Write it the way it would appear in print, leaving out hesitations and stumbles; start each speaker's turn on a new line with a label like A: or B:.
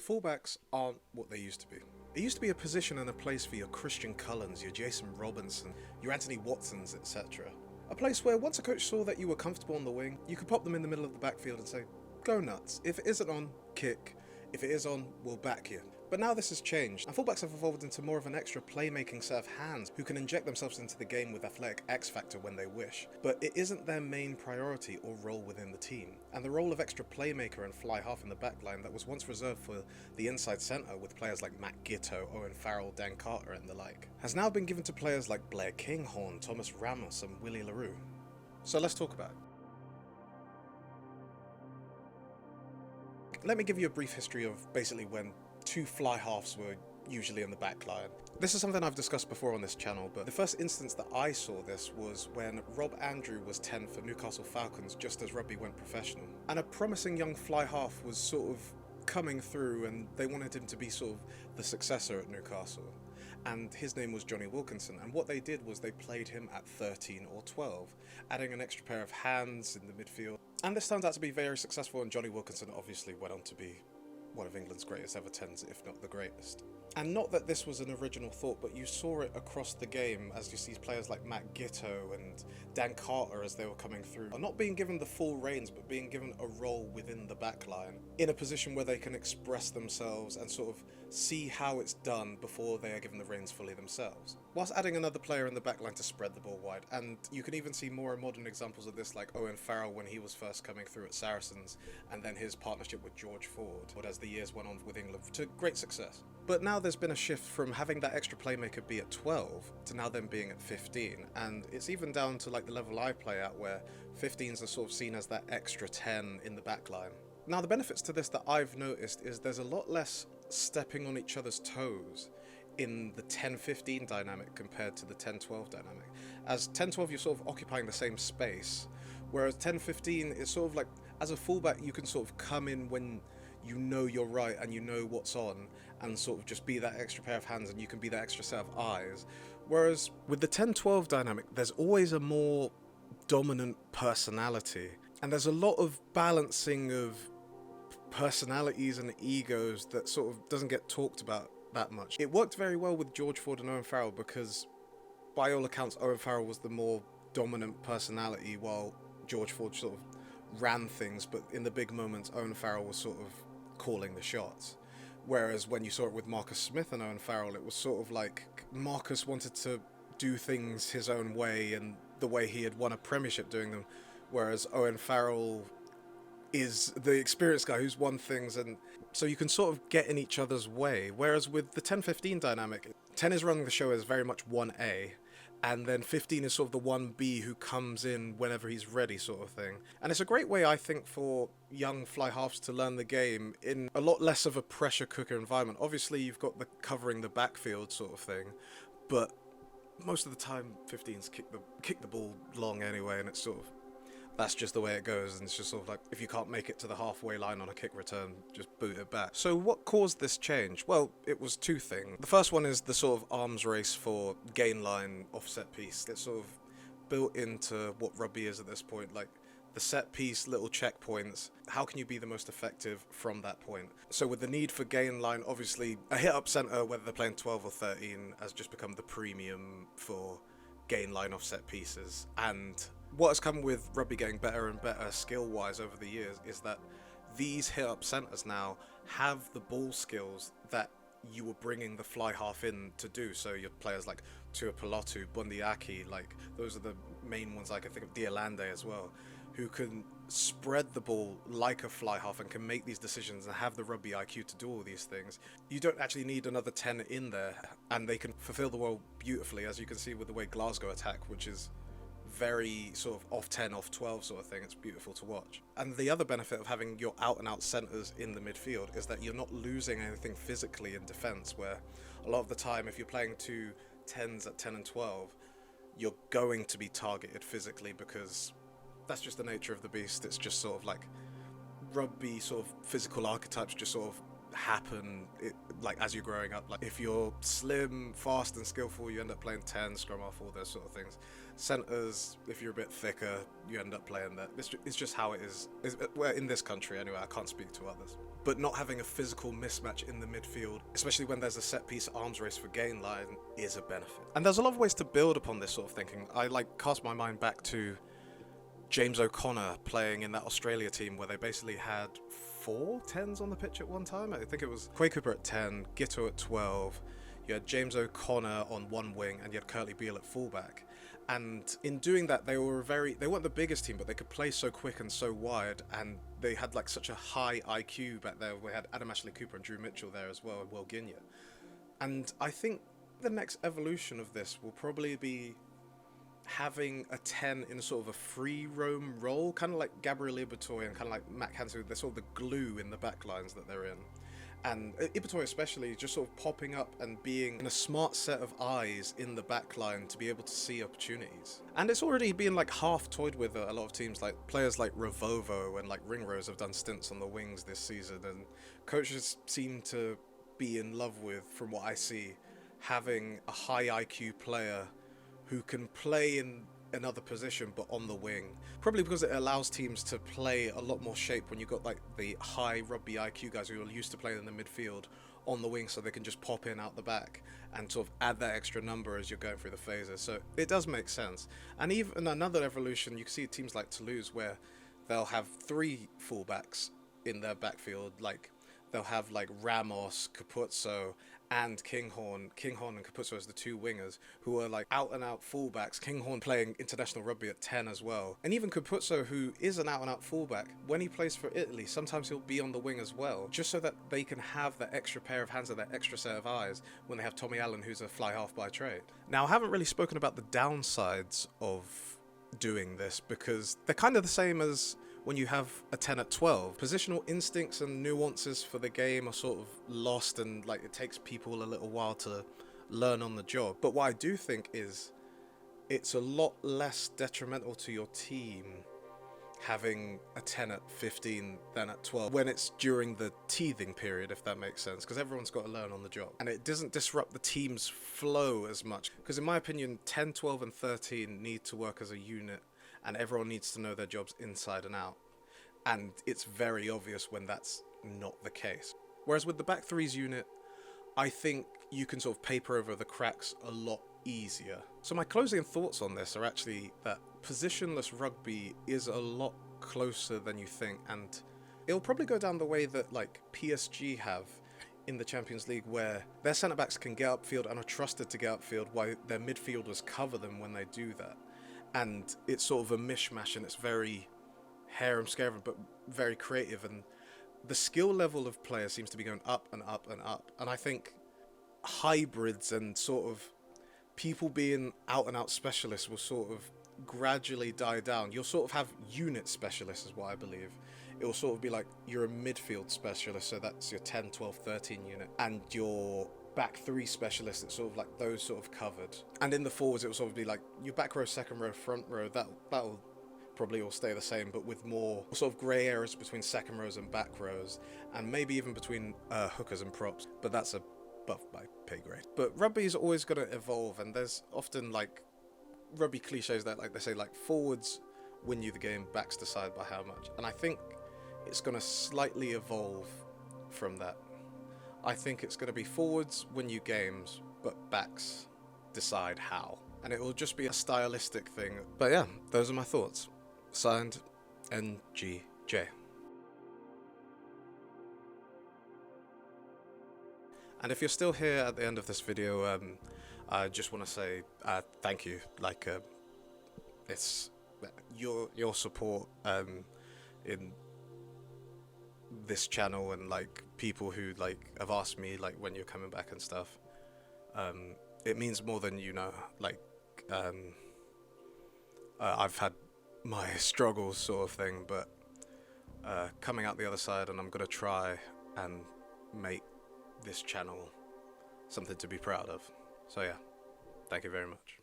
A: fullbacks aren't what they used to be. It used to be a position and a place for your Christian Cullens, your Jason Robinson, your Anthony Watsons, etc. A place where once a coach saw that you were comfortable on the wing, you could pop them in the middle of the backfield and say, go nuts. If it isn't on, kick. If it is on, we'll back you. But now this has changed, and fullbacks have evolved into more of an extra playmaking set of hands who can inject themselves into the game with athletic X factor when they wish. But it isn't their main priority or role within the team. And the role of extra playmaker and fly half in the backline that was once reserved for the inside centre with players like Matt Gitto, Owen Farrell, Dan Carter and the like, has now been given to players like Blair Kinghorn, Thomas Ramos and Willie LaRue. So let's talk about it. Let me give you a brief history of basically when two fly halves were usually in the back line. This is something I've discussed before on this channel, but the first instance that I saw this was when Rob Andrew was 10 for Newcastle Falcons just as rugby went professional. And a promising young fly half was sort of coming through and they wanted him to be sort of the successor at Newcastle. And his name was Johnny Wilkinson, and what they did was they played him at 13 or 12, adding an extra pair of hands in the midfield. And this turned out to be very successful, and Johnny Wilkinson obviously went on to be one of England's greatest ever 10s, if not the greatest. And not that this was an original thought, but you saw it across the game as you see players like Matt Gitto and Dan Carter as they were coming through are not being given the full reins, but being given a role within the backline in a position where they can express themselves and sort of see how it's done before they are given the reins fully themselves, whilst adding another player in the backline to spread the ball wide. And you can even see more modern examples of this, like Owen Farrell when he was first coming through at Saracens, and then his partnership with George Ford, but as the years went on with England to great success. But now there's been a shift from having that extra playmaker be at 12 to now them being at 15, and it's even down to like the level I play at where 15s are sort of seen as that extra 10 in the backline. Now the benefits to this that I've noticed is there's a lot less stepping on each other's toes in the 10-15 dynamic compared to the 10-12 dynamic. As 10-12 you're sort of occupying the same space, whereas 10-15 is sort of like, as a fullback you can sort of come in when you know you're right and you know what's on and sort of just be that extra pair of hands and you can be that extra set of eyes. Whereas with the 10-12 dynamic there's always a more dominant personality and there's a lot of balancing of personalities and egos that sort of doesn't get talked about that much. It worked very well with George Ford and Owen Farrell because by all accounts Owen Farrell was the more dominant personality while George Ford sort of ran things, but in the big moments Owen Farrell was sort of calling the shots. Whereas when you saw it with Marcus Smith and Owen Farrell, it was sort of like Marcus wanted to do things his own way and the way he had won a premiership doing them, whereas Owen Farrell is the experienced guy who's won things, and so you can sort of get in each other's way. Whereas with the 10-15 dynamic, 10 is running the show as very much 1A, and then 15 is sort of the 1B who comes in whenever he's ready sort of thing. And it's a great way, I think, for young fly halves to learn the game in a lot less of a pressure cooker environment. Obviously you've got the covering the backfield sort of thing, but most of the time 15s kick the ball long anyway, and it's sort of, that's just the way it goes, and it's just sort of like, if you can't make it to the halfway line on a kick return, just boot it back. So what caused this change? Well, it was two things. The first one is the sort of arms race for gain line offset piece that's sort of built into what rugby is at this point, like the set piece, little checkpoints. How can you be the most effective from that point? So with the need for gain line, obviously a hit up centre, whether they're playing 12 or 13, has just become the premium for gain line offset pieces. And what has come with rugby getting better and better skill-wise over the years is that these hit-up centres now have the ball skills that you were bringing the fly half in to do. So your players like Tuipulotu, Bundiaki, like those are the main ones. I can think of Diolande as well, who can spread the ball like a fly half and can make these decisions and have the rugby IQ to do all these things. You don't actually need another 10 in there, and they can fulfil the role beautifully, as you can see with the way Glasgow attack, which is very sort of off 10, off 12 sort of thing. It's beautiful to watch. And the other benefit of having your out and out centres in the midfield is that you're not losing anything physically in defence, where a lot of the time if you're playing two 10s at 10 and 12, you're going to be targeted physically because that's just the nature of the beast. It's just sort of like rugby sort of physical archetypes just sort of happen like as you're growing up. Like if you're slim, fast and skillful, you end up playing 10, scrum half, all those sort of things. Centers, if you're a bit thicker, you end up playing that. It's just how it is. Well, in this country anyway, I can't speak to others. But not having a physical mismatch in the midfield, especially when there's a set piece arms race for gain line, is a benefit. And there's a lot of ways to build upon this sort of thinking. I like cast my mind back to James O'Connor playing in that Australia team where they basically had 4 10s on the pitch at one time. I think it was Quay Cooper at 10, Gitto at 12, you had James O'Connor on one wing, and you had Curtly Beale at fullback. And in doing that, they weren't the biggest team, but they could play so quick and so wide, and they had like such a high IQ back there. We had Adam Ashley Cooper and Drew Mitchell there as well, and Will Gignett. And I think the next evolution of this will probably be having a 10 in sort of a free roam role, kind of like Gabriel Ibitoy and kind of like Matt Hansen. They're sort of the glue in the back lines that they're in. And Ibitoy especially just sort of popping up and being a smart set of eyes in the back line to be able to see opportunities. And it's already been like half toyed with a lot of teams, like players like Ravovo and like Ringrose have done stints on the wings this season, and coaches seem to be in love with, from what I see, having a high IQ player who can play in another position but on the wing, probably because it allows teams to play a lot more shape when you've got like the high rugby IQ guys who are used to playing in the midfield on the wing, so they can just pop in out the back and sort of add that extra number as you're going through the phases. So it does make sense. And even another evolution, you can see teams like Toulouse where they'll have 3 fullbacks in their backfield, like they'll have like Ramos, Capuzzo and Kinghorn and Capuzzo as the 2 wingers who are like out and out fullbacks. Kinghorn playing international rugby at 10 as well. And even Capuzzo, who is an out and out fullback, when he plays for Italy, sometimes he'll be on the wing as well, just so that they can have that extra pair of hands and that extra set of eyes when they have Tommy Allen, who's a fly half by trade. Now, I haven't really spoken about the downsides of doing this because they're kind of the same as when you have a 10 at 12. Positional instincts and nuances for the game are sort of lost, and like it takes people a little while to learn on the job. But what I do think is it's a lot less detrimental to your team having a 10 at 15 than at 12 when it's during the teething period, if that makes sense, because everyone's got to learn on the job and it doesn't disrupt the team's flow as much. Because in my opinion, 10, 12 and 13 need to work as a unit, and everyone needs to know their jobs inside and out. And it's very obvious when that's not the case. Whereas with the back threes unit, I think you can sort of paper over the cracks a lot easier. So my closing thoughts on this are actually that positionless rugby is a lot closer than you think, and it'll probably go down the way that like PSG have in the Champions League, where their centre-backs can get upfield and are trusted to get upfield while their midfielders cover them when they do that. And it's sort of a mishmash, and it's very harem-scarum but very creative, and the skill level of players seems to be going up and up and up. And I think hybrids and sort of people being out and out specialists will sort of gradually die down. You'll sort of have unit specialists is what I believe. It will sort of be like you're a midfield specialist, so that's your 10, 12, 13 unit, and your back three specialists, it's sort of like those sort of covered. And in the forwards, it will sort of be like your back row, second row, front row, that'll probably all stay the same, but with more sort of grey areas between second rows and back rows, and maybe even between hookers and props, but that's above my pay grade. But rugby is always going to evolve, and there's often like rugby cliches that like they say like forwards win you the game, backs decide by how much, and I think it's going to slightly evolve from that. I think it's going to be forwards win you games, but backs decide how. And it will just be a stylistic thing. But yeah, those are my thoughts. Signed NGJ. And if you're still here at the end of this video, I just want to say thank you. Like, it's your support in this channel, and like people who like have asked me like when you're coming back and stuff, it means more than you know. Like I've had my struggles sort of thing, but coming out the other side, and I'm gonna try and make this channel something to be proud of. So yeah, thank you very much.